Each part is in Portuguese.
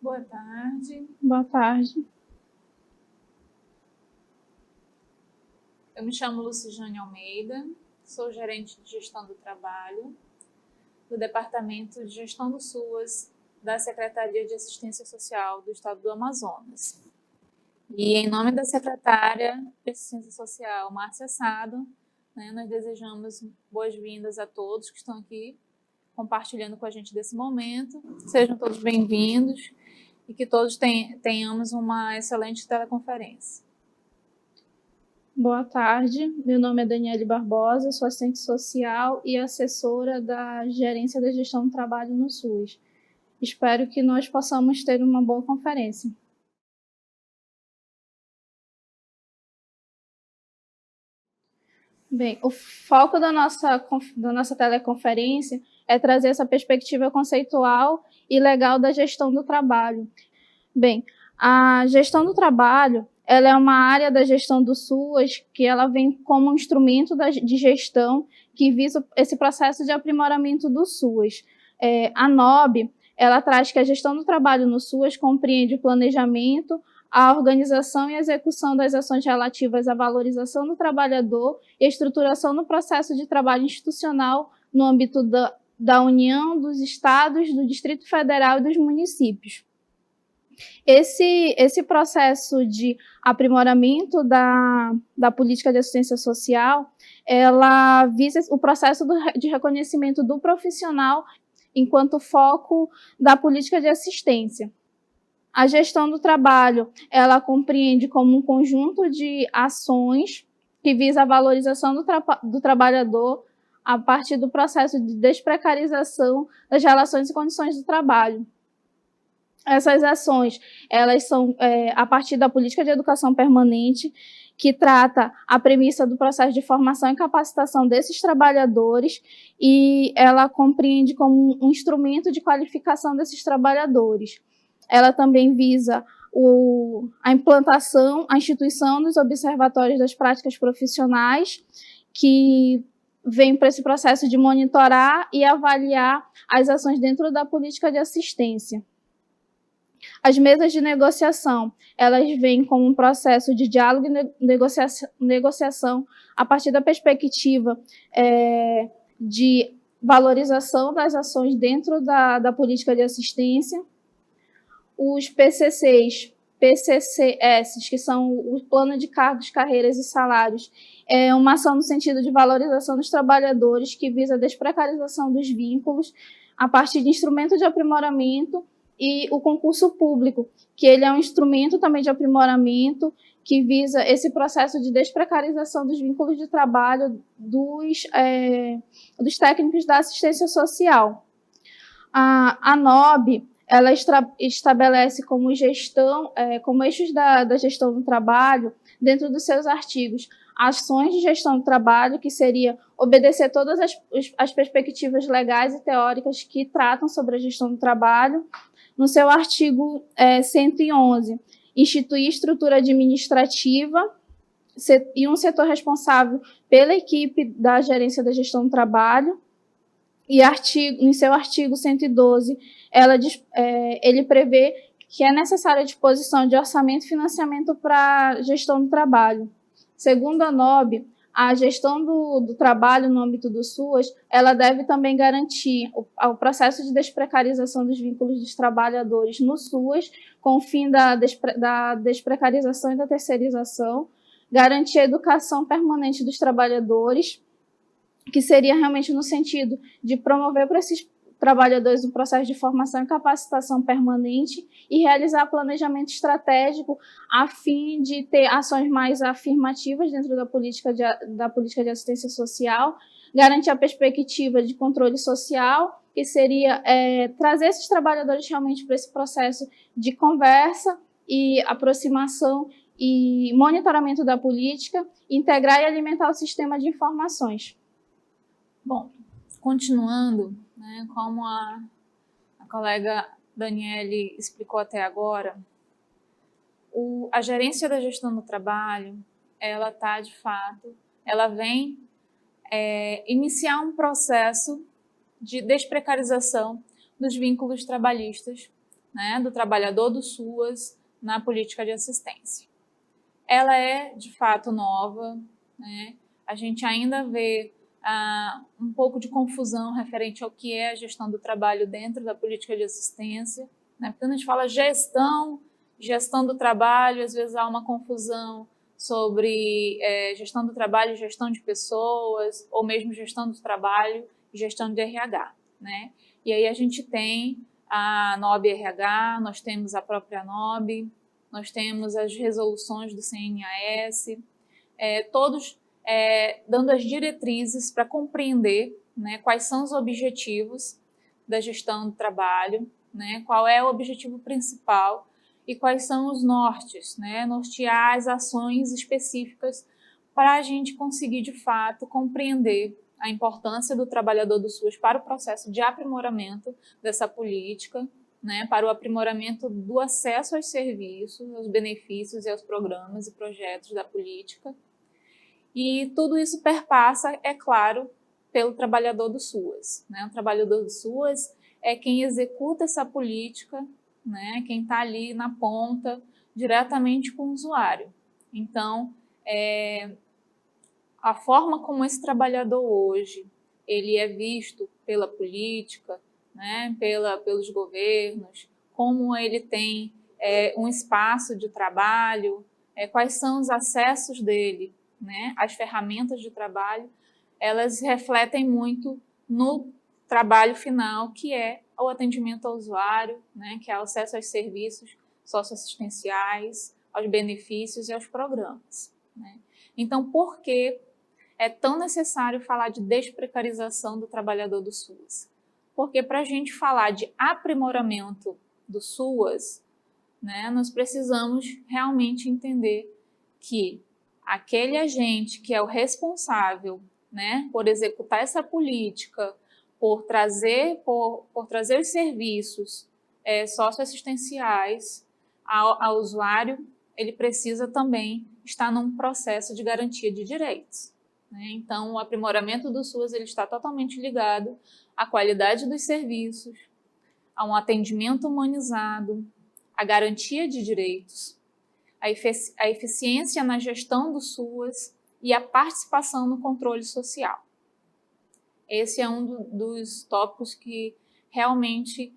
Boa tarde. Boa tarde. Eu me chamo Lucijane Almeida, sou gerente de gestão do trabalho do Departamento de Gestão do SUAS da Secretaria de Assistência Social do Estado do Amazonas. E em nome da secretária de Assistência Social, Márcia Sado, nós desejamos boas-vindas a todos que estão aqui compartilhando com a gente desse momento. Sejam todos bem-vindos e que todos tenhamos uma excelente teleconferência. Boa tarde, meu nome é Daniele Barbosa, sou assistente social e assessora da Gerência da Gestão do Trabalho no SUS. Espero que nós possamos ter uma boa conferência. Bem, o foco da nossa teleconferência é trazer essa perspectiva conceitual e legal da gestão do trabalho. Bem, a gestão do trabalho ela é uma área da gestão do SUAS que ela vem como um instrumento de gestão que visa esse processo de aprimoramento do SUAS. A NOB, ela traz que a gestão do trabalho no SUAS compreende o planejamento, a organização e a execução das ações relativas à valorização do trabalhador e a estruturação do processo de trabalho institucional no âmbito da União, dos Estados, do Distrito Federal e dos municípios. Esse processo de aprimoramento da política de assistência social, ela visa o processo de reconhecimento do profissional enquanto foco da política de assistência. A gestão do trabalho, ela compreende como um conjunto de ações que visa a valorização do trabalhador a partir do processo de desprecarização das relações e condições do trabalho. Essas ações, elas são a partir da política de educação permanente, que trata a premissa do processo de formação e capacitação desses trabalhadores, e ela compreende como um instrumento de qualificação desses trabalhadores. Ela também visa a implantação, a instituição dos observatórios das práticas profissionais, que vem para esse processo de monitorar e avaliar as ações dentro da política de assistência. As mesas de negociação, elas vêm como um processo de diálogo e negociação a partir da perspectiva de valorização das ações dentro da política de assistência. Os PCCs, que são o Plano de Cargos, Carreiras e Salários, é uma ação no sentido de valorização dos trabalhadores que visa a desprecarização dos vínculos a partir de instrumento de aprimoramento, e o concurso público, que ele é um instrumento também de aprimoramento que visa esse processo de desprecarização dos vínculos de trabalho dos técnicos da assistência social. A NOB, ela estabelece como gestão, como eixos da gestão do trabalho, dentro dos seus artigos, ações de gestão do trabalho, que seria obedecer todas as perspectivas legais e teóricas que tratam sobre a gestão do trabalho. No seu artigo 111, instituir estrutura administrativa e um setor responsável pela equipe da gerência da gestão do trabalho. E em seu artigo 112, ele prevê que é necessária a disposição de orçamento e financiamento para a gestão do trabalho. Segundo a NOB, a gestão do trabalho no âmbito do SUAS, ela deve também garantir o processo de desprecarização dos vínculos dos trabalhadores no SUAS, com o fim da desprecarização e da terceirização, garantir a educação permanente dos trabalhadores, que seria realmente no sentido de promover para esses trabalhadores um processo de formação e capacitação permanente e realizar planejamento estratégico a fim de ter ações mais afirmativas dentro da política de assistência social, garantir a perspectiva de controle social, que seria trazer esses trabalhadores realmente para esse processo de conversa e aproximação e monitoramento da política, integrar e alimentar o sistema de informações. Bom, continuando, como a colega Daniele explicou até agora, a gerência da gestão do trabalho, ela vem iniciar um processo de desprecarização dos vínculos trabalhistas né, do trabalhador do SUAS na política de assistência. Ela é, de fato, nova, né? A gente ainda vê um pouco de confusão referente ao que é a gestão do trabalho dentro da política de assistência, né? Quando a gente fala gestão do trabalho, às vezes há uma confusão sobre gestão do trabalho e gestão de pessoas, ou mesmo gestão do trabalho e gestão de RH, né? E aí a gente tem a NOB-RH, nós temos a própria NOB, nós temos as resoluções do CNAS, todos dando as diretrizes para compreender, né, quais são os objetivos da gestão do trabalho, né, qual é o objetivo principal e quais são os nortes, né, nortear as ações específicas para a gente conseguir, de fato, compreender a importância do trabalhador do SUAS para o processo de aprimoramento dessa política, né, para o aprimoramento do acesso aos serviços, aos benefícios e aos programas e projetos da política. E tudo isso perpassa, é claro, pelo trabalhador do SUAS, né? O trabalhador do SUAS é quem executa essa política, né? Quem está ali na ponta, diretamente com o usuário. Então, a forma como esse trabalhador hoje ele é visto pela política, né, pelos governos, como ele tem um espaço de trabalho, quais são os acessos dele, né, às ferramentas de trabalho, elas refletem muito no trabalho final, que é o atendimento ao usuário, né, que é o acesso aos serviços socioassistenciais, aos benefícios e aos programas, né? Então, por que é tão necessário falar de desprecarização do trabalhador do SUAS? Porque para a gente falar de aprimoramento do SUAS, né, nós precisamos realmente entender que aquele agente que é o responsável, né, por executar essa política, por trazer os serviços socioassistenciais ao usuário, ele precisa também estar num processo de garantia de direitos. Então, o aprimoramento do SUAS ele está totalmente ligado à qualidade dos serviços, a um atendimento humanizado, à garantia de direitos, a eficiência na gestão do SUAS e a participação no controle social. Esse é um dos tópicos que realmente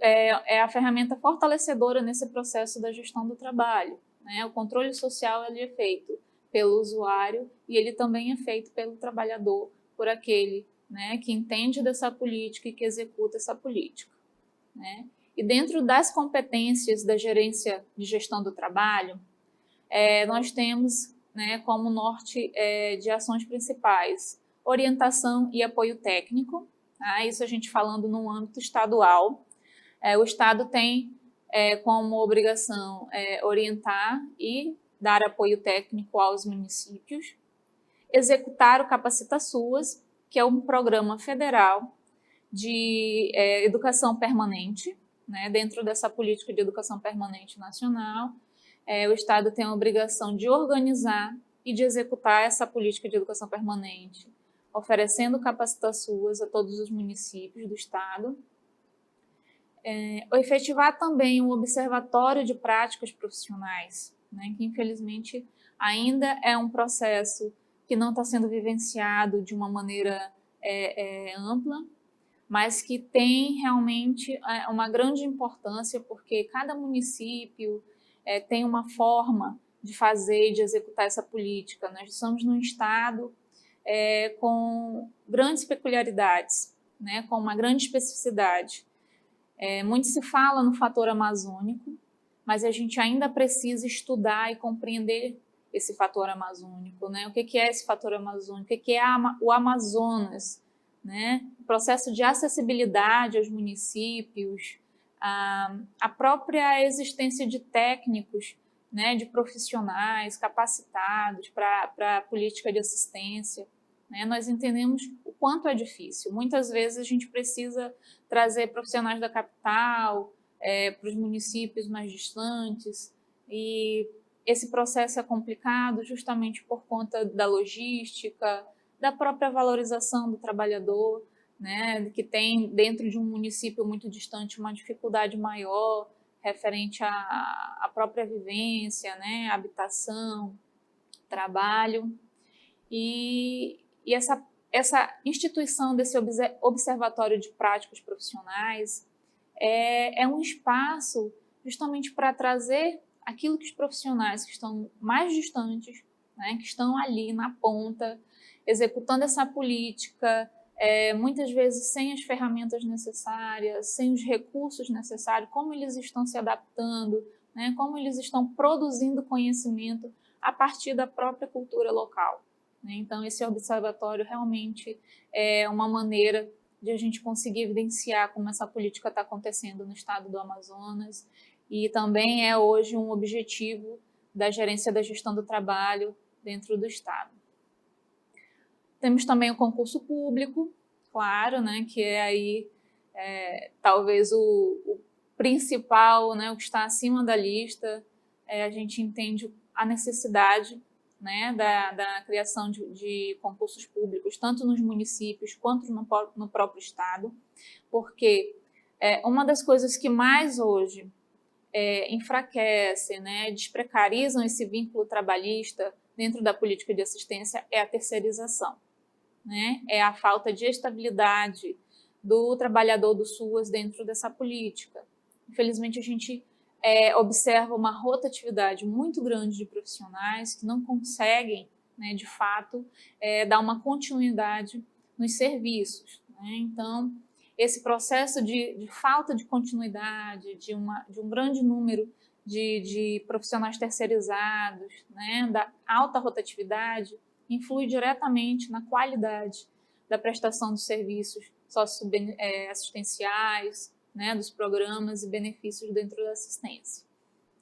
é a ferramenta fortalecedora nesse processo da gestão do trabalho, né? O controle social ele é feito pelo usuário e ele também é feito pelo trabalhador, por aquele, né, que entende dessa política e que executa essa política, né? E dentro das competências da gerência de gestão do trabalho, nós temos, né, como norte de ações principais orientação e apoio técnico, tá? Isso a gente falando no âmbito estadual. O Estado tem como obrigação orientar e dar apoio técnico aos municípios, executar o Capacita SUAS, que é um programa federal de educação permanente, né? Dentro dessa política de educação permanente nacional, o Estado tem a obrigação de organizar e de executar essa política de educação permanente, oferecendo Capacita SUAS a todos os municípios do Estado. Efetivar também um observatório de práticas profissionais, né, que infelizmente ainda é um processo que não está sendo vivenciado de uma maneira ampla, mas que tem realmente uma grande importância, porque cada município tem uma forma de fazer e de executar essa política. Nós estamos num estado com grandes peculiaridades, né, com uma grande especificidade. Muito se fala no fator amazônico, mas a gente ainda precisa estudar e compreender esse fator amazônico, né? O que é esse fator amazônico? O que é o Amazonas, né? O processo de acessibilidade aos municípios, a própria existência de técnicos, né? De profissionais capacitados para a política de assistência, né? Nós entendemos o quanto é difícil. Muitas vezes a gente precisa trazer profissionais da capital para os municípios mais distantes, e esse processo é complicado justamente por conta da logística, da própria valorização do trabalhador, né, que tem dentro de um município muito distante uma dificuldade maior referente à própria vivência, né, habitação, trabalho. E essa instituição desse observatório de práticas profissionais é um espaço justamente para trazer aquilo que os profissionais que estão mais distantes, né, que estão ali na ponta, executando essa política, muitas vezes sem as ferramentas necessárias, sem os recursos necessários, como eles estão se adaptando, né, como eles estão produzindo conhecimento a partir da própria cultura local. Né? Então, esse observatório realmente é uma maneira de a gente conseguir evidenciar como essa política está acontecendo no estado do Amazonas, e também é hoje um objetivo da gerência da gestão do trabalho dentro do estado. Temos também o concurso público, claro, né, que é aí talvez o principal, né, o que está acima da lista. A gente entende a necessidade, né, da criação de concursos públicos, tanto nos municípios quanto no próprio estado, porque uma das coisas que mais hoje enfraquecem, né, desprecarizam esse vínculo trabalhista dentro da política de assistência é a terceirização, né, é a falta de estabilidade do trabalhador do SUAS dentro dessa política. Infelizmente, a gente observa uma rotatividade muito grande de profissionais que não conseguem, né, de fato, dar uma continuidade nos serviços. Né? Então, esse processo de falta de continuidade, de um grande número de profissionais terceirizados, né, da alta rotatividade, influi diretamente na qualidade da prestação dos serviços socioassistenciais, né, dos programas e benefícios dentro da assistência.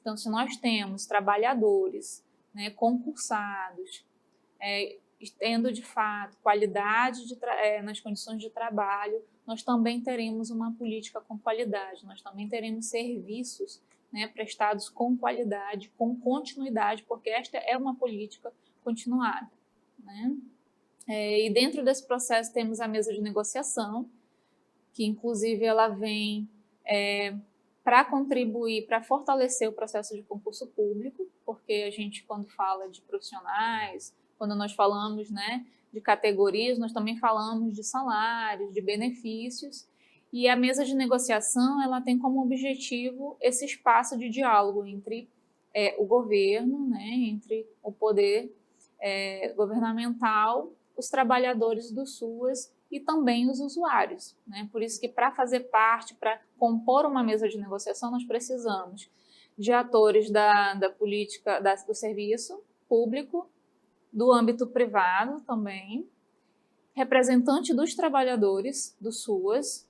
Então, se nós temos trabalhadores, né, concursados, tendo de fato qualidade nas condições de trabalho, nós também teremos uma política com qualidade, nós também teremos serviços, né, prestados com qualidade, com continuidade, porque esta é uma política continuada. Né? E dentro desse processo temos a mesa de negociação, que inclusive ela vem para contribuir, para fortalecer o processo de concurso público, porque a gente, quando fala de profissionais, quando nós falamos, né, de categorias, nós também falamos de salários, de benefícios, e a mesa de negociação ela tem como objetivo esse espaço de diálogo entre o governo, né, entre o poder governamental, os trabalhadores do SUAS e também os usuários. Né? Por isso que para fazer parte, para compor uma mesa de negociação, nós precisamos de atores da política, do serviço público, do âmbito privado também, representante dos trabalhadores do SUAS,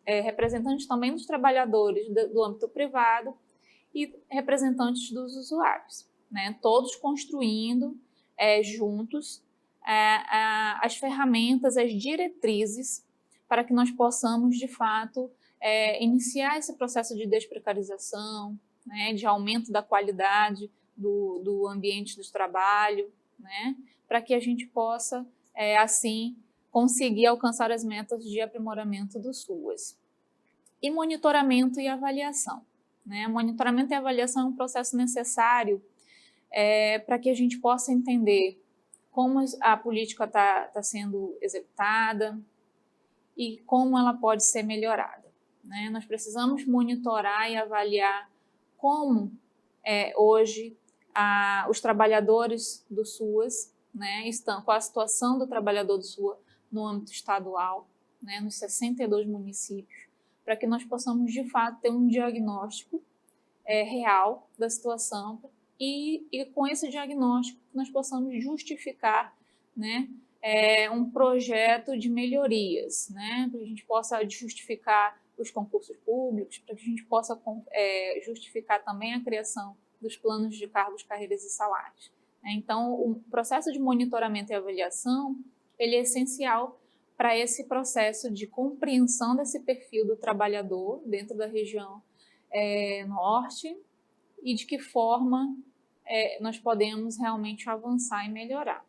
representante também dos trabalhadores do âmbito privado e representantes dos usuários. Né? Todos construindo juntos as ferramentas, as diretrizes para que nós possamos, de fato, iniciar esse processo de desprecarização, né, de aumento da qualidade do ambiente do trabalho, né, para que a gente possa, assim, conseguir alcançar as metas de aprimoramento do SUAS. E monitoramento e avaliação. Né? Monitoramento e avaliação é um processo necessário para que a gente possa entender como a política está sendo executada e como ela pode ser melhorada. Né? Nós precisamos monitorar e avaliar como hoje os trabalhadores do SUAS, né, estão, com a situação do trabalhador do SUAS no âmbito estadual, né, nos 62 municípios, para que nós possamos, de fato, ter um diagnóstico real da situação e com esse diagnóstico nós possamos justificar, né, um projeto de melhorias, né, para que a gente possa justificar os concursos públicos, para que a gente possa justificar também a criação dos planos de cargos, carreiras e salários. Então, o processo de monitoramento e avaliação ele é essencial para esse processo de compreensão desse perfil do trabalhador dentro da região norte e de que forma nós podemos realmente avançar e melhorar.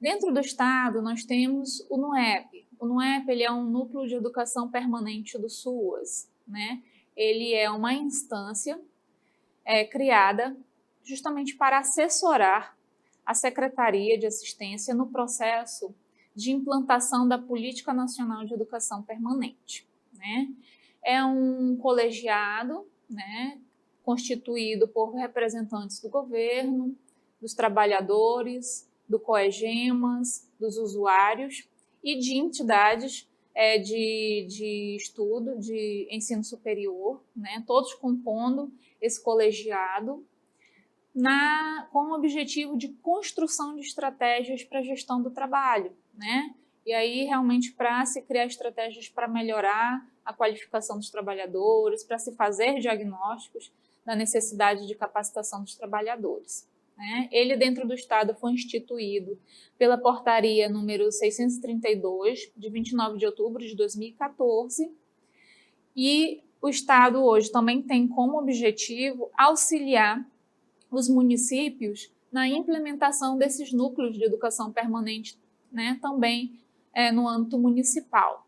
Dentro do Estado, nós temos o NUEP. O NUEP ele é um núcleo de educação permanente do SUAS, né? Ele é uma instância criada justamente para assessorar a Secretaria de Assistência no processo de implantação da Política Nacional de Educação Permanente, né? É um colegiado, né, constituído por representantes do governo, dos trabalhadores, do COEGEMAS, dos usuários e de entidades de estudo, de ensino superior, né, todos compondo esse colegiado com o objetivo de construção de estratégias para a gestão do trabalho, né? E aí realmente para se criar estratégias para melhorar a qualificação dos trabalhadores, para se fazer diagnósticos da necessidade de capacitação dos trabalhadores, né? Ele dentro do Estado foi instituído pela portaria número 632, de 29 de outubro de 2014, e o Estado hoje também tem como objetivo auxiliar os municípios na implementação desses núcleos de educação permanente, né, também no âmbito municipal.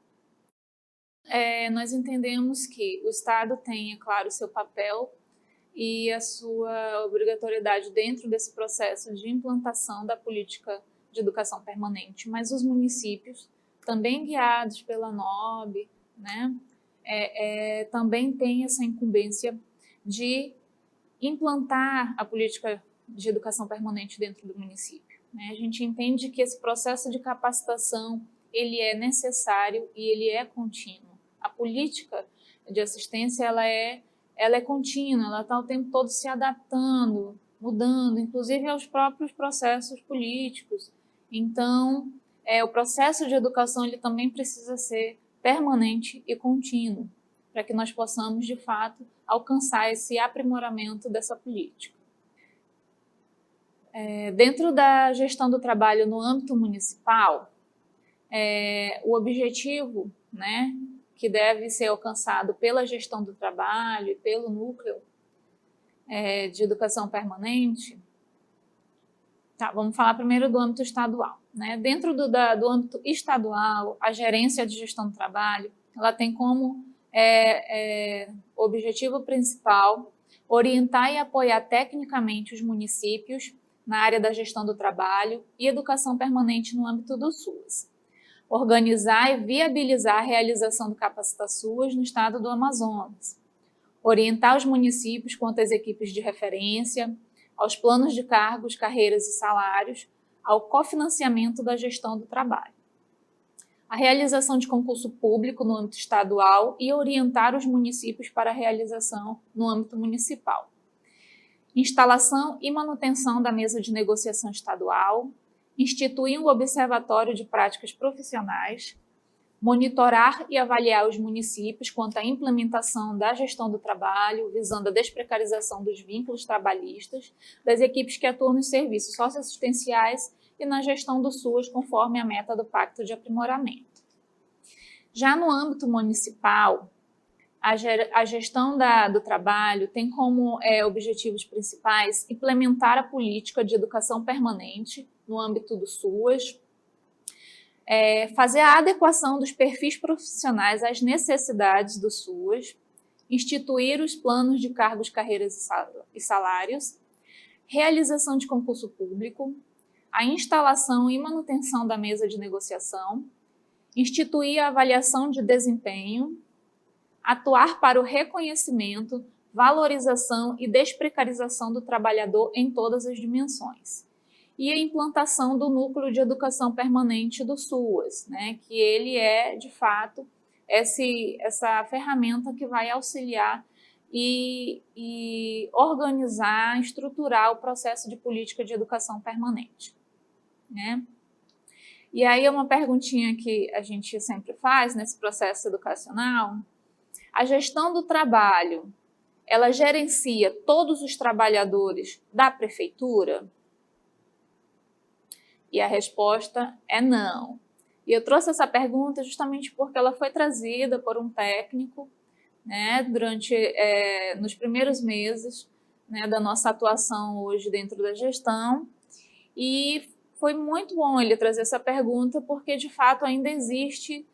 Nós entendemos que o Estado tem, é claro, o seu papel e a sua obrigatoriedade dentro desse processo de implantação da política de educação permanente, mas os municípios, também guiados pela NOB, né, também têm essa incumbência de implantar a política de educação permanente dentro do município, né? A gente entende que esse processo de capacitação ele é necessário e ele é contínuo. A política de assistência ela é contínua, ela está o tempo todo se adaptando, mudando, inclusive aos próprios processos políticos. Então, o processo de educação ele também precisa ser permanente e contínuo, para que nós possamos, de fato, alcançar esse aprimoramento dessa política. Dentro da gestão do trabalho no âmbito municipal, o objetivo, né, que deve ser alcançado pela gestão do trabalho e pelo núcleo de educação permanente, vamos falar primeiro do âmbito estadual, né? Dentro do âmbito estadual, a gerência de gestão do trabalho, ela tem como objetivo principal orientar e apoiar tecnicamente os municípios na área da gestão do trabalho e educação permanente no âmbito do SUAS. Organizar e viabilizar a realização do Capacita SUAS no estado do Amazonas. Orientar os municípios quanto às equipes de referência, aos planos de cargos, carreiras e salários, ao cofinanciamento da gestão do trabalho. A realização de concurso público no âmbito estadual e orientar os municípios para a realização no âmbito municipal. Instalação e manutenção da mesa de negociação estadual, instituir um observatório de práticas profissionais, monitorar e avaliar os municípios quanto à implementação da gestão do trabalho, visando a desprecarização dos vínculos trabalhistas, das equipes que atuam nos serviços socioassistenciais e na gestão do SUAS conforme a meta do Pacto de Aprimoramento. Já no âmbito municipal, a gestão do trabalho tem como objetivos principais implementar a política de educação permanente no âmbito do SUAS, fazer a adequação dos perfis profissionais às necessidades do SUAS, instituir os planos de cargos, carreiras e salários, realização de concurso público, a instalação e manutenção da mesa de negociação, instituir a avaliação de desempenho, atuar para o reconhecimento, valorização e desprecarização do trabalhador em todas as dimensões. E a implantação do núcleo de educação permanente do SUAS, né, que ele é, de fato, essa ferramenta que vai auxiliar e organizar, estruturar o processo de política de educação permanente, né? E aí uma perguntinha que a gente sempre faz nesse processo educacional: a gestão do trabalho, ela gerencia todos os trabalhadores da prefeitura? E a resposta é não. E eu trouxe essa pergunta justamente porque ela foi trazida por um técnico, né, nos primeiros meses, né, da nossa atuação hoje dentro da gestão, e foi muito bom ele trazer essa pergunta, porque de fato ainda existe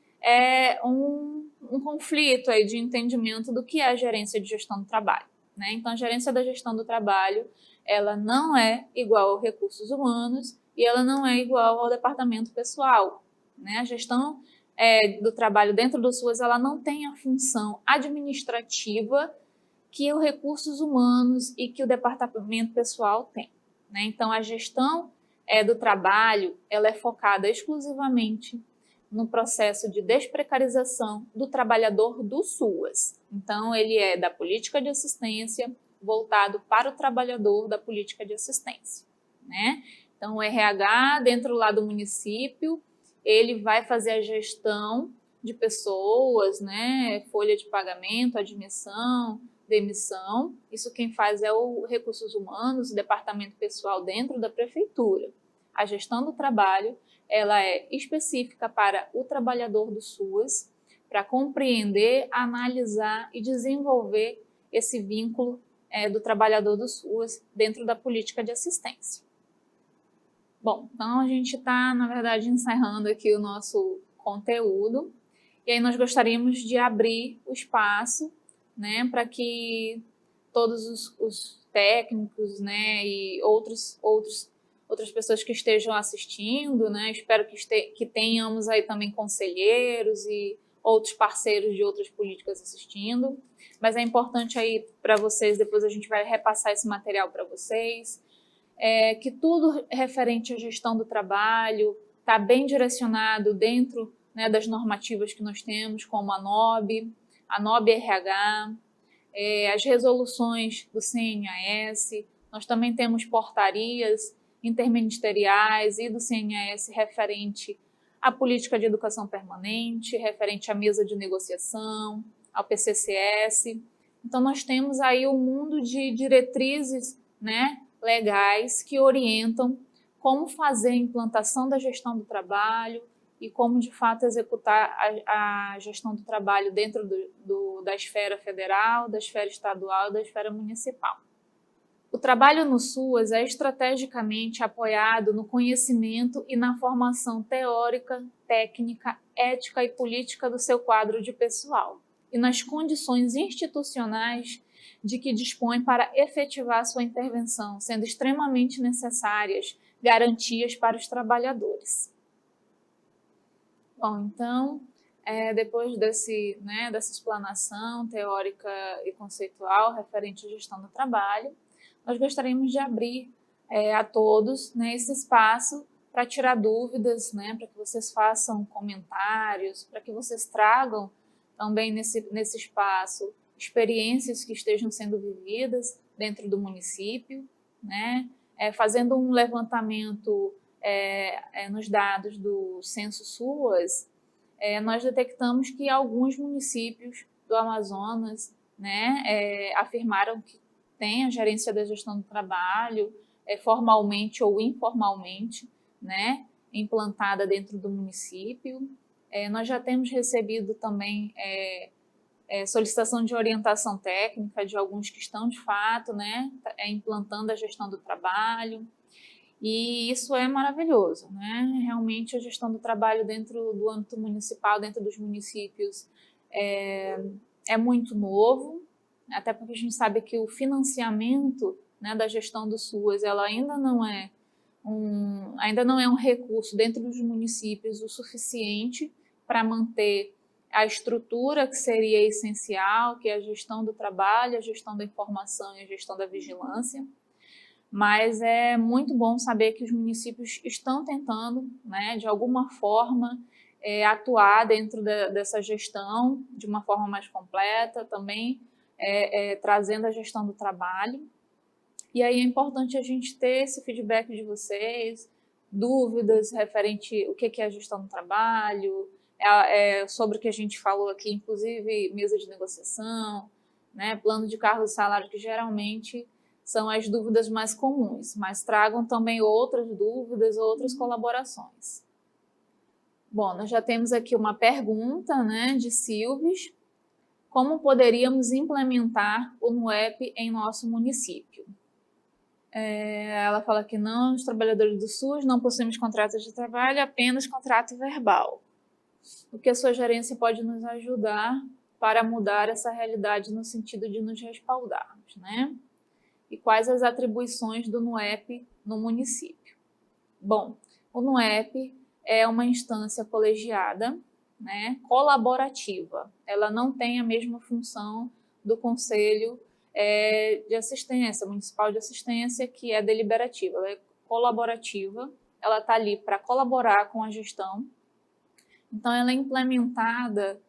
um conflito aí de entendimento do que é a gerência de gestão do trabalho, né? Então, a gerência da gestão do trabalho, ela não é igual ao recursos humanos e ela não é igual ao departamento pessoal, né? A gestão do trabalho dentro do SUAS, ela não tem a função administrativa que os recursos humanos e que o departamento pessoal tem, né? Então, a gestão do trabalho, ela é focada exclusivamente no processo de desprecarização do trabalhador do SUAS. Então, ele é da política de assistência voltado para o trabalhador da política de assistência, né? Então, o RH, dentro lá do município, ele vai fazer a gestão de pessoas, né? Folha de pagamento, admissão, demissão. Isso quem faz é o Recursos Humanos, o departamento pessoal dentro da prefeitura. A gestão do trabalho, ela é específica para o trabalhador do SUAS, para compreender, analisar e desenvolver esse vínculo do trabalhador do SUAS dentro da política de assistência. Bom, então a gente está, na verdade, encerrando aqui o nosso conteúdo, e aí nós gostaríamos de abrir o espaço, né, para que todos os técnicos, né, e outras pessoas que estejam assistindo, né, espero que tenhamos aí também conselheiros e outros parceiros de outras políticas assistindo, mas é importante aí para vocês, depois a gente vai repassar esse material para vocês, que tudo referente à gestão do trabalho está bem direcionado dentro, né, das normativas que nós temos, como a NOB-RH, as resoluções do CNAS, nós também temos portarias interministeriais e do CNAS referente à política de educação permanente, referente à mesa de negociação, ao PCCS. Então, nós temos aí um mundo de diretrizes, né, legais que orientam como fazer a implantação da gestão do trabalho e como, de fato, executar a gestão do trabalho dentro da esfera federal, da esfera estadual e da esfera municipal. O trabalho no SUAS é estrategicamente apoiado no conhecimento e na formação teórica, técnica, ética e política do seu quadro de pessoal e nas condições institucionais de que dispõe para efetivar sua intervenção, sendo extremamente necessárias garantias para os trabalhadores. Bom, então, depois dessa explanação teórica e conceitual referente à gestão do trabalho, nós gostaríamos de abrir a todos, né, esse espaço para tirar dúvidas, né, para que vocês façam comentários, para que vocês tragam também nesse espaço experiências que estejam sendo vividas dentro do município, né, fazendo um levantamento nos dados do Censo SUAS, nós detectamos que alguns municípios do Amazonas, né, afirmaram que tem a gerência da gestão do trabalho, formalmente ou informalmente, né, implantada dentro do município. Nós já temos recebido também solicitação de orientação técnica de alguns que estão, de fato, né, implantando a gestão do trabalho. E isso é maravilhoso, né? Realmente a gestão do trabalho dentro do âmbito municipal, dentro dos municípios, é muito novo, até porque a gente sabe que o financiamento, né, da gestão do SUAS, ela ainda não é um recurso dentro dos municípios o suficiente para manter a estrutura que seria essencial, que é a gestão do trabalho, a gestão da informação e a gestão da vigilância. Mas é muito bom saber que os municípios estão tentando, né, de alguma forma, atuar dentro dessa gestão de uma forma mais completa, também trazendo a gestão do trabalho. E aí é importante a gente ter esse feedback de vocês, dúvidas referente ao que é a gestão do trabalho, sobre o que a gente falou aqui, inclusive mesa de negociação, né, plano de cargos e salário, que geralmente são as dúvidas mais comuns, mas tragam também outras dúvidas, outras colaborações. Bom, nós já temos aqui uma pergunta, né, de Silves. Como poderíamos implementar o NUEP em nosso município? Ela fala que não, os trabalhadores do SUS não possuímos contratos de trabalho, apenas contrato verbal. O que a sua gerência pode nos ajudar para mudar essa realidade no sentido de nos respaldarmos, né? E quais as atribuições do NUEP no município? Bom, o NUEP é uma instância colegiada, né, colaborativa. Ela não tem a mesma função do Conselho de Assistência, Municipal de Assistência, que é deliberativa. Ela é colaborativa, ela está ali para colaborar com a gestão. Então, ela é implementada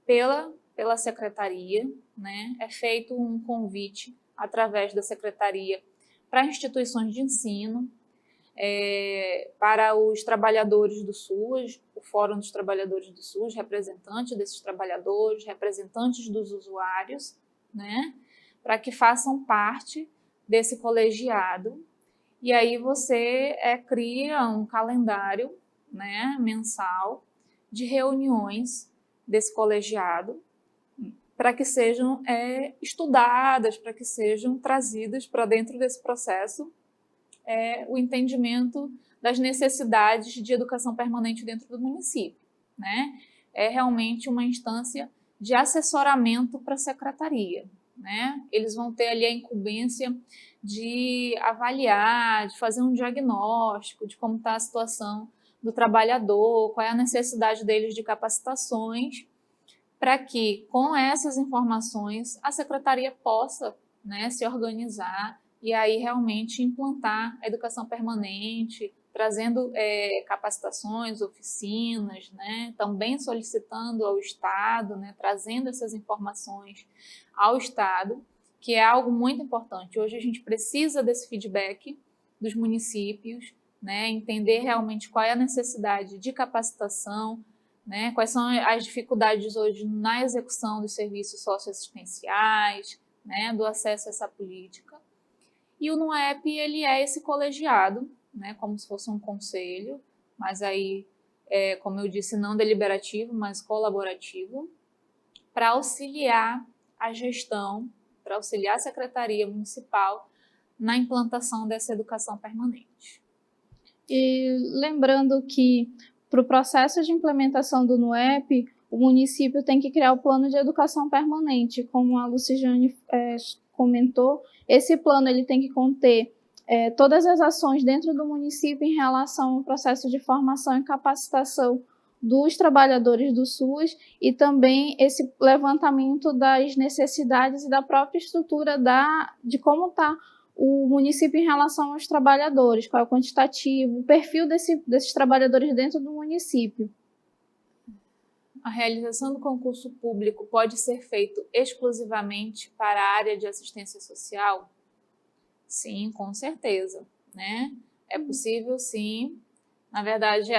pela secretaria, né? É feito um convite através da secretaria para instituições de ensino, para os trabalhadores do SUS, o Fórum dos Trabalhadores do SUS, representantes desses trabalhadores, representantes dos usuários, né? Para que façam parte desse colegiado. E aí você cria um calendário, né, mensal de reuniões desse colegiado para que sejam estudadas, para que sejam trazidas para dentro desse processo o entendimento das necessidades de educação permanente dentro do município, né? É realmente uma instância de assessoramento para a secretaria, né? Eles vão ter ali a incumbência de avaliar, de fazer um diagnóstico de como está a situação do trabalhador, qual é a necessidade deles de capacitações, para que, com essas informações, a secretaria possa, né, se organizar e aí realmente implantar a educação permanente, trazendo capacitações, oficinas, né, também solicitando ao Estado, né, trazendo essas informações ao Estado, que é algo muito importante. Hoje a gente precisa desse feedback dos municípios, né, entender realmente qual é a necessidade de capacitação, né, quais são as dificuldades hoje na execução dos serviços socioassistenciais, né, do acesso a essa política. E o NUEP, ele é esse colegiado, né, como se fosse um conselho, mas aí, como eu disse, não deliberativo, mas colaborativo, para auxiliar a gestão, para auxiliar a Secretaria Municipal na implantação dessa educação permanente. E lembrando que, para o processo de implementação do NUEP, o município tem que criar o plano de educação permanente, como a Lucijane comentou. Esse plano ele tem que conter todas as ações dentro do município em relação ao processo de formação e capacitação dos trabalhadores do SUS e também esse levantamento das necessidades e da própria estrutura de como está o município em relação aos trabalhadores, qual é o quantitativo, o perfil desses trabalhadores dentro do município. A realização do concurso público pode ser feito exclusivamente para a área de assistência social? Sim, com certeza, né? É possível, sim. Na verdade,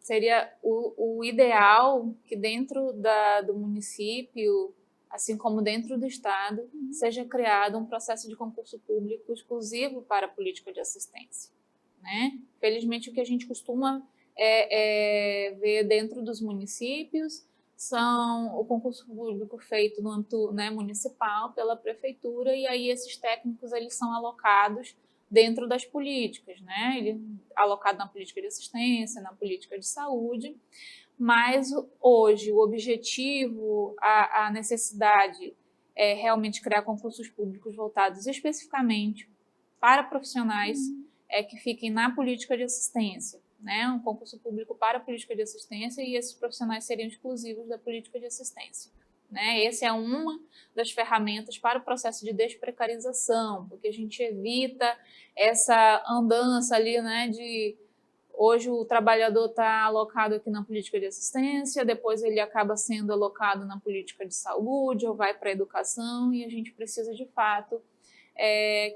seria o ideal que dentro do município, assim como dentro do Estado, seja criado um processo de concurso público exclusivo para a política de assistência, né? Felizmente, o que a gente costuma ver dentro dos municípios são o concurso público feito no âmbito, né, municipal pela prefeitura, e aí esses técnicos eles são alocados dentro das políticas, né? Ele é alocado na política de assistência, na política de saúde, mas hoje o objetivo, a necessidade é realmente criar concursos públicos voltados especificamente para profissionais que fiquem na política de assistência, né? Um concurso público para a política de assistência, e esses profissionais seriam exclusivos da política de assistência, né? Essa é uma das ferramentas para o processo de desprecarização, porque a gente evita essa andança ali, né, de hoje o trabalhador está alocado aqui na política de assistência, depois ele acaba sendo alocado na política de saúde ou vai para a educação, e a gente precisa de fato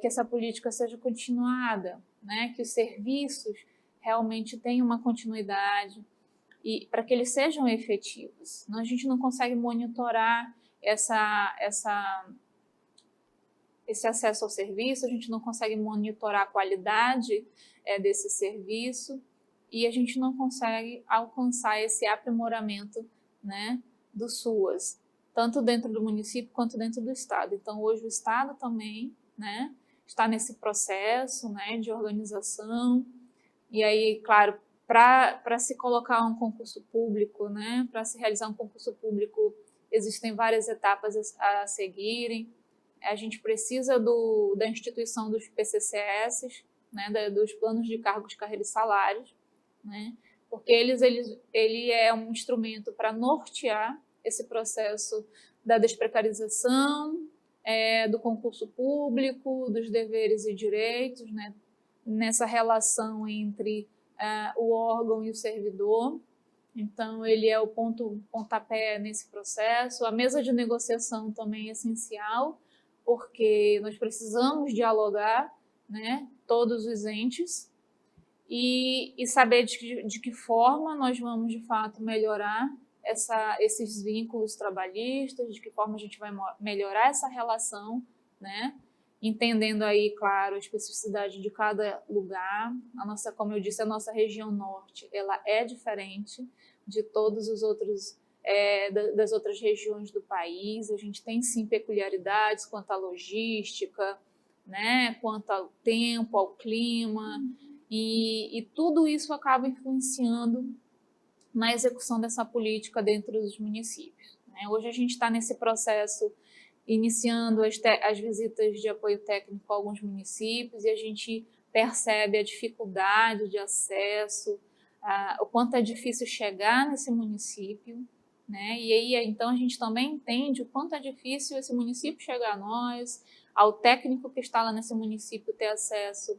que essa política seja continuada, né? Que os serviços realmente tenham uma continuidade e para que eles sejam efetivos. Senão a gente não consegue monitorar esse acesso ao serviço, a gente não consegue monitorar a qualidade desse serviço e a gente não consegue alcançar esse aprimoramento, né, do SUAS. tanto dentro do município quanto dentro do estado. Então, hoje o estado também, né, está nesse processo, né, de organização. E aí, claro, para se colocar um concurso público, né, para se realizar um concurso público, existem várias etapas a seguirem. A gente precisa da instituição dos PCCS, né, dos planos de cargos, carreira e salários, né, porque ele é um instrumento para nortear esse processo da desprecarização, do concurso público, dos deveres e direitos, né, nessa relação entre o órgão e o servidor. Então, ele é o pontapé nesse processo. A mesa de negociação também é essencial, porque nós precisamos dialogar, né, todos os entes, e saber de que forma nós vamos, de fato, melhorar esses vínculos trabalhistas, de que forma a gente vai melhorar essa relação, né? Entendendo aí, claro, a especificidade de cada lugar. Como eu disse, a nossa região norte, ela é diferente de todos os outros, das outras regiões do país. A gente tem, sim, peculiaridades quanto à logística, né? Quanto ao tempo, ao clima, e tudo isso acaba influenciando na execução dessa política dentro dos municípios, né? Hoje a gente está nesse processo, iniciando as visitas de apoio técnico a alguns municípios, e a gente percebe a dificuldade de acesso, o quanto é difícil chegar nesse município, né? E aí, então, a gente também entende o quanto é difícil esse município chegar a nós, ao técnico que está lá nesse município ter acesso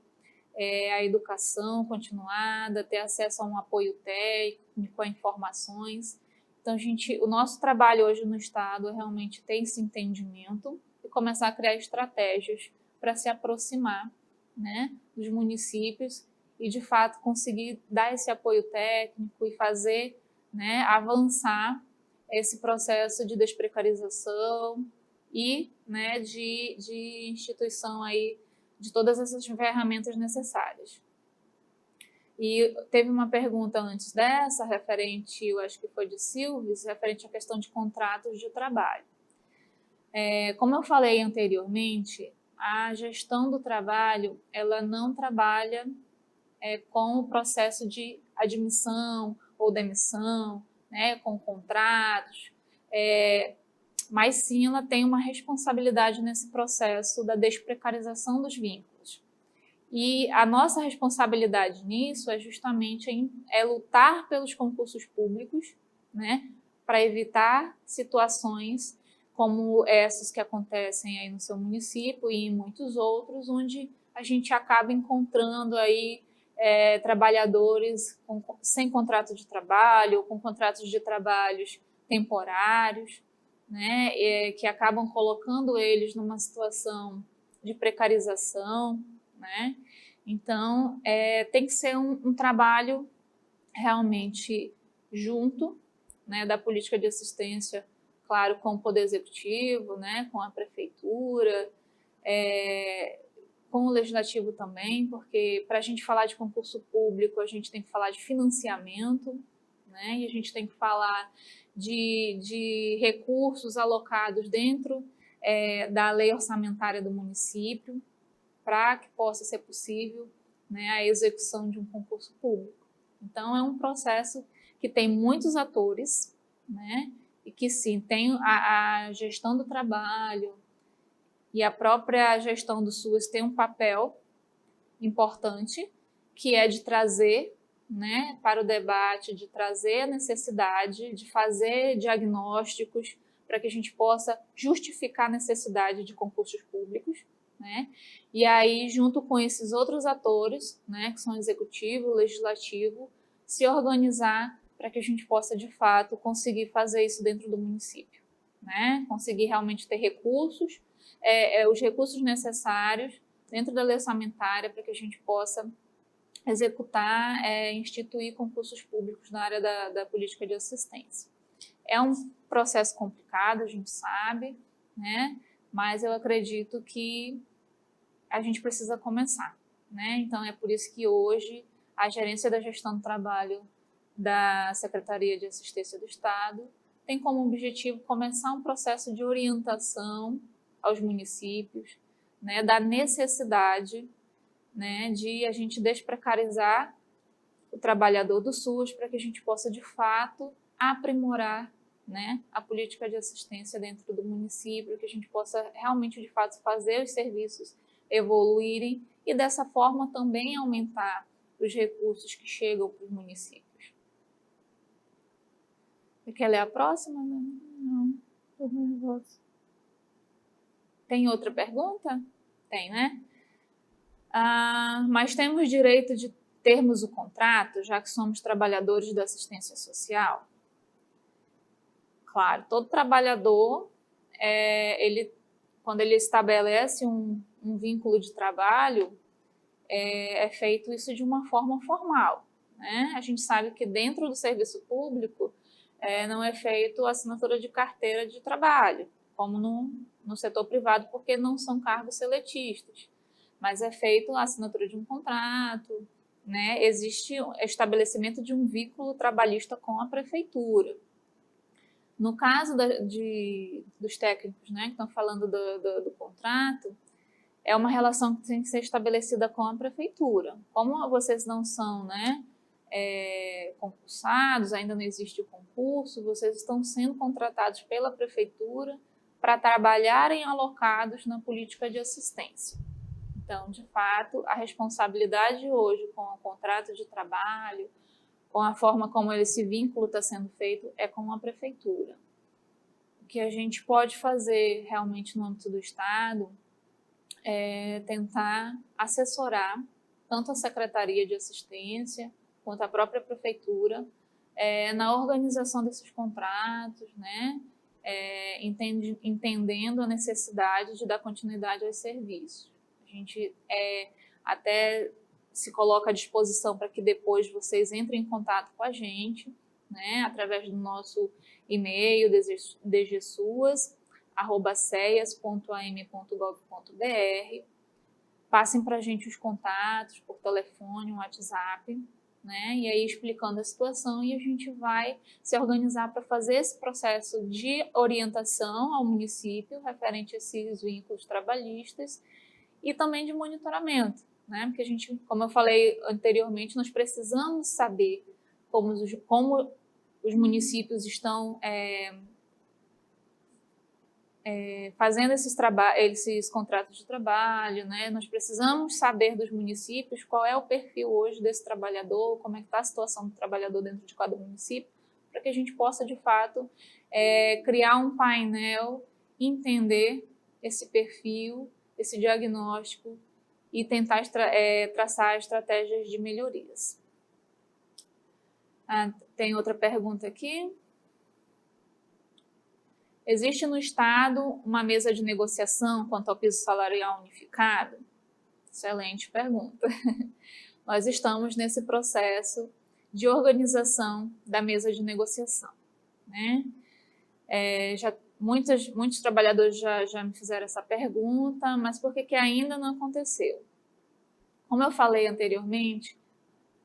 à educação continuada, ter acesso a um apoio técnico, a informações. Então, o nosso trabalho hoje no estado é realmente ter esse entendimento e começar a criar estratégias para se aproximar, né, dos municípios e, de fato, conseguir dar esse apoio técnico e fazer, né, avançar esse processo de desprecarização e, né, de instituição aí de todas essas ferramentas necessárias. E teve uma pergunta antes dessa, referente, eu acho que foi de Silves, referente à questão de contratos de trabalho. Como eu falei anteriormente, a gestão do trabalho, ela não trabalha com o processo de admissão ou demissão, né, com contratos, mas sim ela tem uma responsabilidade nesse processo da desprecarização dos vínculos. E a nossa responsabilidade nisso é justamente lutar pelos concursos públicos, né, para evitar situações como essas que acontecem aí no seu município e em muitos outros, onde a gente acaba encontrando aí trabalhadores sem contrato de trabalho, ou com contratos de trabalhos temporários, né, que acabam colocando eles numa situação de precarização, né? Então, tem que ser um trabalho realmente junto, né, da política de assistência, claro, com o Poder Executivo, né, com a Prefeitura, com o Legislativo também, porque para a gente falar de concurso público, a gente tem que falar de financiamento, né, e a gente tem que falar de recursos alocados dentro da lei orçamentária do município, para que possa ser possível, né, a execução de um concurso público. Então, é um processo que tem muitos atores, né, e que sim, tem a gestão do trabalho e a própria gestão do SUAS tem um papel importante, que é de trazer, né, para o debate, de trazer a necessidade, de fazer diagnósticos para que a gente possa justificar a necessidade de concursos públicos, né? E aí, junto com esses outros atores, né, que são executivo, legislativo, se organizar para que a gente possa, de fato, conseguir fazer isso dentro do município, né? Conseguir realmente ter recursos, os recursos necessários dentro da lei orçamentária para que a gente possa executar, instituir concursos públicos na área da política de assistência. É um processo complicado, a gente sabe, né? Mas eu acredito que a gente precisa começar, né? Então, é por isso que hoje a Gerência da Gestão do Trabalho da Secretaria de Assistência do Estado tem como objetivo começar um processo de orientação aos municípios, né, da necessidade, né, de a gente desprecarizar o trabalhador do SUS para que a gente possa, de fato, aprimorar, né, a política de assistência dentro do município, que a gente possa realmente, de fato, fazer os serviços evoluírem e, dessa forma, também aumentar os recursos que chegam para os municípios. Você quer ler a próxima? Não, estou nervosa. Tem outra pergunta? Tem, né? Mas temos direito de termos o contrato, já que somos trabalhadores da assistência social? Claro, todo trabalhador, quando ele estabelece um vínculo de trabalho, é feito isso de uma forma formal, né? A gente sabe que dentro do serviço público não é feito assinatura de carteira de trabalho, como no setor privado, porque não são cargos seletistas, mas é feito a assinatura de um contrato, né? Existe o estabelecimento de um vínculo trabalhista com a prefeitura. No caso dos técnicos, né, que estão falando do contrato, é uma relação que tem que ser estabelecida com a prefeitura. Como vocês não são, né, concursados, ainda não existe o concurso, vocês estão sendo contratados pela prefeitura para trabalharem alocados na política de assistência. Então, de fato, a responsabilidade hoje com o contrato de trabalho, com a forma como esse vínculo está sendo feito, é com a prefeitura. O que a gente pode fazer realmente no âmbito do Estado é tentar assessorar tanto a Secretaria de Assistência quanto a própria prefeitura na organização desses contratos, né? Entendendo a necessidade de dar continuidade aos serviços. A gente até se coloca à disposição para que depois vocês entrem em contato com a gente, né, através do nosso e-mail dgsuas@ceas.am.gov.br. Passem para a gente os contatos por telefone, WhatsApp, né, e aí explicando a situação, e a gente vai se organizar para fazer esse processo de orientação ao município referente a esses vínculos trabalhistas e também de monitoramento, né? Porque a gente, como eu falei anteriormente, nós precisamos saber como os municípios estão fazendo esses contratos de trabalho, né? Nós precisamos saber dos municípios qual é o perfil hoje desse trabalhador, como é que está a situação do trabalhador dentro de cada município, para que a gente possa, de fato, criar um painel, entender esse perfil, esse diagnóstico e tentar traçar estratégias de melhorias. Tem outra pergunta aqui. Existe no Estado uma mesa de negociação quanto ao piso salarial unificado? Excelente pergunta. Nós estamos nesse processo de organização da mesa de negociação, né? Muitos trabalhadores já me fizeram essa pergunta, mas por que ainda não aconteceu? Como eu falei anteriormente,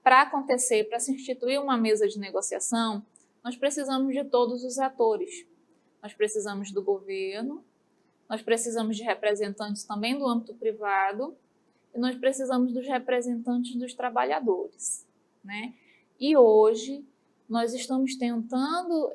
para acontecer, para se instituir uma mesa de negociação, nós precisamos de todos os atores. Nós precisamos do governo, nós precisamos de representantes também do âmbito privado e nós precisamos dos representantes dos trabalhadores, né? E hoje nós estamos tentando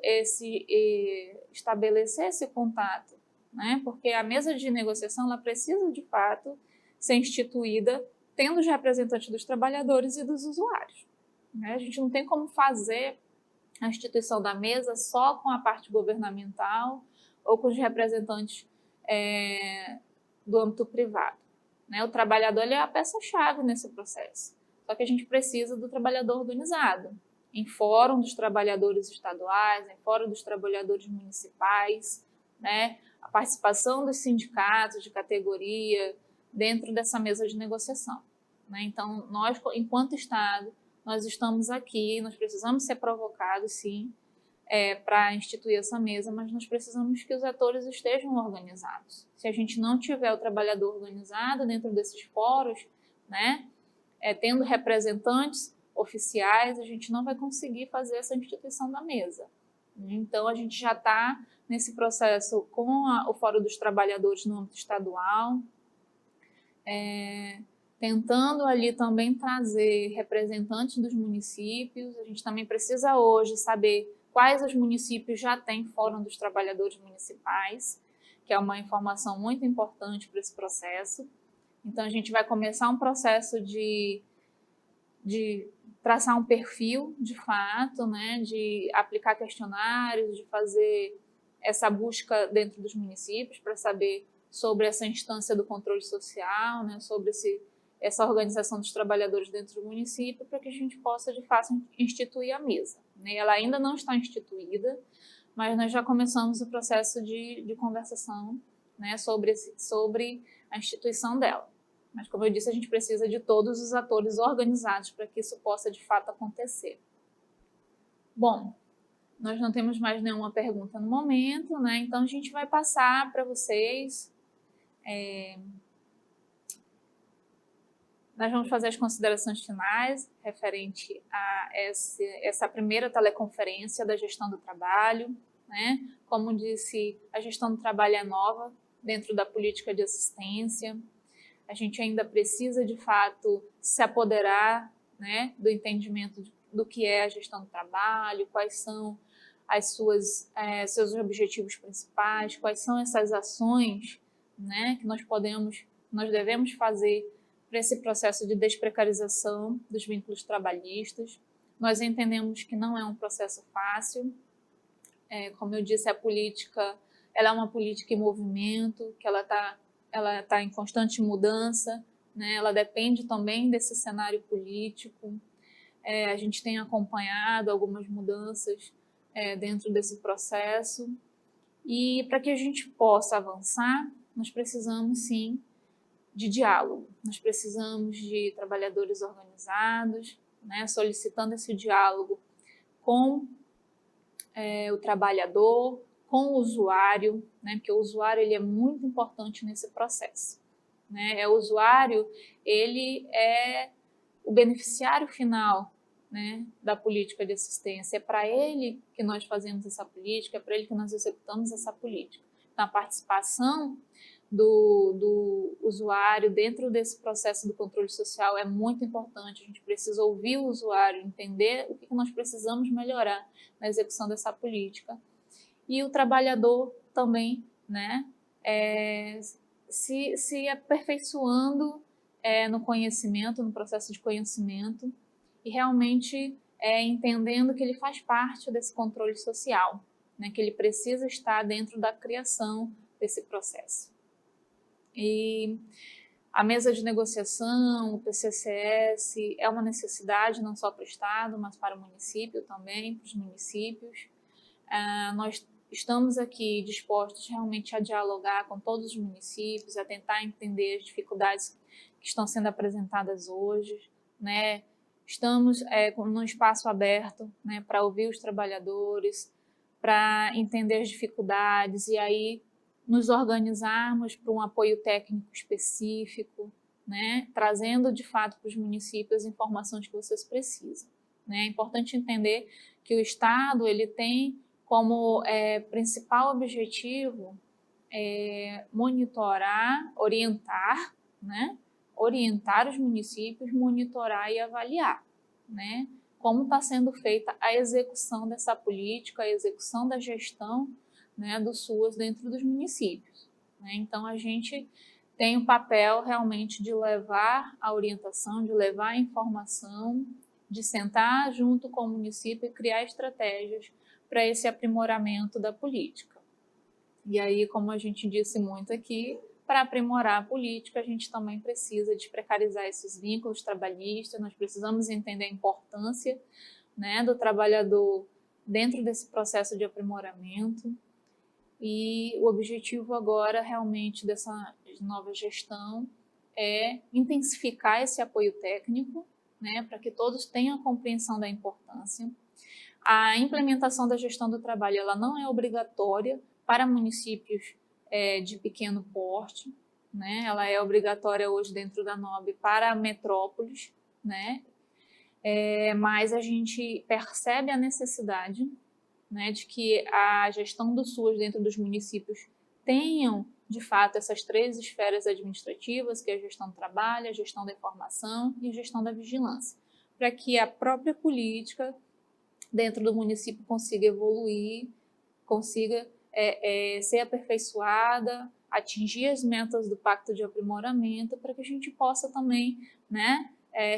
estabelecer esse contato, né? Porque a mesa de negociação ela precisa, de fato, ser instituída tendo os representantes dos trabalhadores e dos usuários, né? A gente não tem como fazer a instituição da mesa só com a parte governamental ou com os representantes do âmbito privado, né? O trabalhador ele é a peça-chave nesse processo, só que a gente precisa do trabalhador organizado, em fórum dos trabalhadores estaduais, em fórum dos trabalhadores municipais, né? A participação dos sindicatos de categoria dentro dessa mesa de negociação, né? Então, nós, enquanto Estado, nós estamos aqui, nós precisamos ser provocados, sim, para instituir essa mesa, mas nós precisamos que os atores estejam organizados. Se a gente não tiver o trabalhador organizado dentro desses fóruns, né, tendo representantes oficiais, a gente não vai conseguir fazer essa instituição da mesa, Então, a gente já está nesse processo com o Fórum dos Trabalhadores no âmbito estadual, tentando ali também trazer representantes dos municípios. A gente também precisa hoje saber quais os municípios já têm Fórum dos Trabalhadores Municipais, que é uma informação muito importante para esse processo. Então, a gente vai começar um processo de traçar um perfil, de fato, né, de aplicar questionários, de fazer essa busca dentro dos municípios para saber sobre essa instância do controle social, né, sobre essa organização dos trabalhadores dentro do município, para que a gente possa, de fato, instituir a mesa. Né? Ela ainda não está instituída, mas nós já começamos o processo de conversação, né, sobre a instituição dela. Mas, como eu disse, a gente precisa de todos os atores organizados para que isso possa, de fato, acontecer. Bom, nós não temos mais nenhuma pergunta no momento, né? Então a gente vai passar para vocês. Nós vamos fazer as considerações finais referente a essa primeira teleconferência da gestão do trabalho, né? Como disse, a gestão do trabalho é nova dentro da política de assistência. A gente ainda precisa, de fato, se apoderar, né, do entendimento do que é a gestão do trabalho, quais são seus objetivos principais, quais são essas ações, né, que nós devemos fazer para esse processo de desprecarização dos vínculos trabalhistas. Nós entendemos que não é um processo fácil. Como eu disse, a política ela é uma política em movimento, que ela está em constante mudança, né? Ela depende também desse cenário político. A gente tem acompanhado algumas mudanças dentro desse processo. E para que a gente possa avançar, nós precisamos, sim, de diálogo. Nós precisamos de trabalhadores organizados, né? Solicitando esse diálogo com o trabalhador, com o usuário, né? Porque o usuário ele é muito importante nesse processo. Né? O usuário ele é o beneficiário final, né, da política de assistência. É para ele que nós fazemos essa política, é para ele que nós executamos essa política. Então, a participação do usuário dentro desse processo do controle social é muito importante. A gente precisa ouvir o usuário, entender o que nós precisamos melhorar na execução dessa política. E o trabalhador também, né, se aperfeiçoando no conhecimento, no processo de conhecimento, e realmente entendendo que ele faz parte desse controle social, né, que ele precisa estar dentro da criação desse processo. E a mesa de negociação, o PCCS, é uma necessidade não só para o Estado, mas para o município também, para os municípios. Nós estamos aqui dispostos realmente a dialogar com todos os municípios, a tentar entender as dificuldades que estão sendo apresentadas hoje, né? Estamos num espaço aberto, né, para ouvir os trabalhadores, para entender as dificuldades e aí nos organizarmos para um apoio técnico específico, né, trazendo de fato para os municípios as informações que vocês precisam. Né? É importante entender que o Estado ele tem como principal objetivo monitorar, orientar, né? Orientar os municípios, monitorar e avaliar, né? Como está sendo feita a execução dessa política, a execução da gestão, né, do SUAS dentro dos municípios. Né? Então, a gente tem o papel realmente de levar a orientação, de levar a informação, de sentar junto com o município e criar estratégias para esse aprimoramento da política. E aí, como a gente disse muito aqui, para aprimorar a política, a gente também precisa desprecarizar esses vínculos trabalhistas, nós precisamos entender a importância, né, do trabalhador dentro desse processo de aprimoramento. E o objetivo agora, realmente, dessa nova gestão é intensificar esse apoio técnico, né, para que todos tenham a compreensão da importância. A implementação da gestão do trabalho ela não é obrigatória para municípios de pequeno porte, né? Ela é obrigatória hoje dentro da NOB para metrópoles, né? Mas a gente percebe a necessidade, né, de que a gestão do SUAS dentro dos municípios tenham, de fato, essas 3 esferas administrativas, que é a gestão do trabalho, a gestão da informação e a gestão da vigilância, para que a própria política dentro do município consiga evoluir, consiga ser aperfeiçoada, atingir as metas do Pacto de Aprimoramento, para que a gente possa também, né,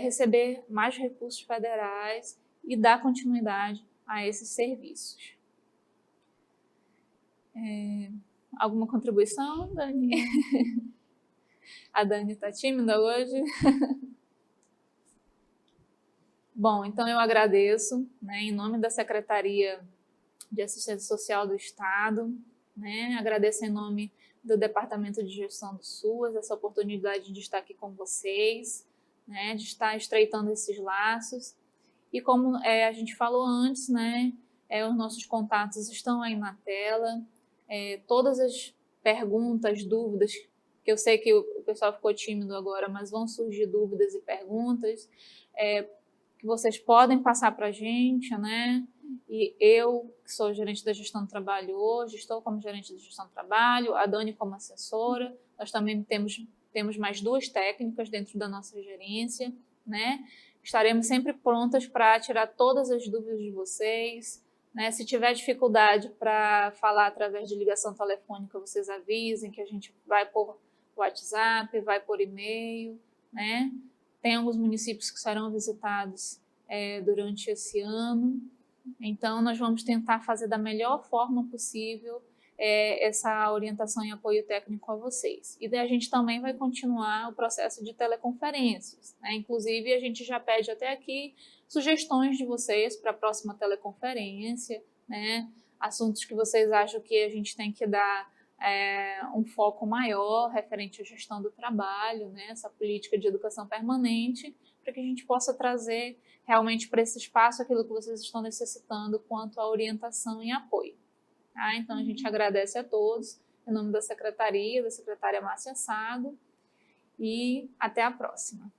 receber mais recursos federais e dar continuidade a esses serviços. Alguma contribuição, Dani? A Dani está tímida hoje? Bom, então eu agradeço, né, em nome da Secretaria de Assistência Social do Estado, né, agradeço em nome do Departamento de Gestão do SUAS, essa oportunidade de estar aqui com vocês, né, de estar estreitando esses laços. E como a gente falou antes, né, os nossos contatos estão aí na tela, todas as perguntas, dúvidas, que eu sei que o pessoal ficou tímido agora, mas vão surgir dúvidas e perguntas, que vocês podem passar para a gente, né? E eu, que sou gerente da gestão do trabalho hoje, estou como gerente da gestão do trabalho, a Dani como assessora, nós também temos mais 2 técnicas dentro da nossa gerência, né? Estaremos sempre prontas para tirar todas as dúvidas de vocês, né? Se tiver dificuldade para falar através de ligação telefônica, vocês avisem que a gente vai por WhatsApp, vai por e-mail, né? Tem alguns municípios que serão visitados durante esse ano, então nós vamos tentar fazer da melhor forma possível essa orientação e apoio técnico a vocês. E daí a gente também vai continuar o processo de teleconferências, né? Inclusive a gente já pede até aqui sugestões de vocês para a próxima teleconferência, né? Assuntos que vocês acham que a gente tem que dar um foco maior referente à gestão do trabalho, né? Essa política de educação permanente, para que a gente possa trazer realmente para esse espaço aquilo que vocês estão necessitando quanto à orientação e apoio. Tá? Então a gente agradece a todos, em nome da secretaria, da secretária Márcia Sado, e até a próxima.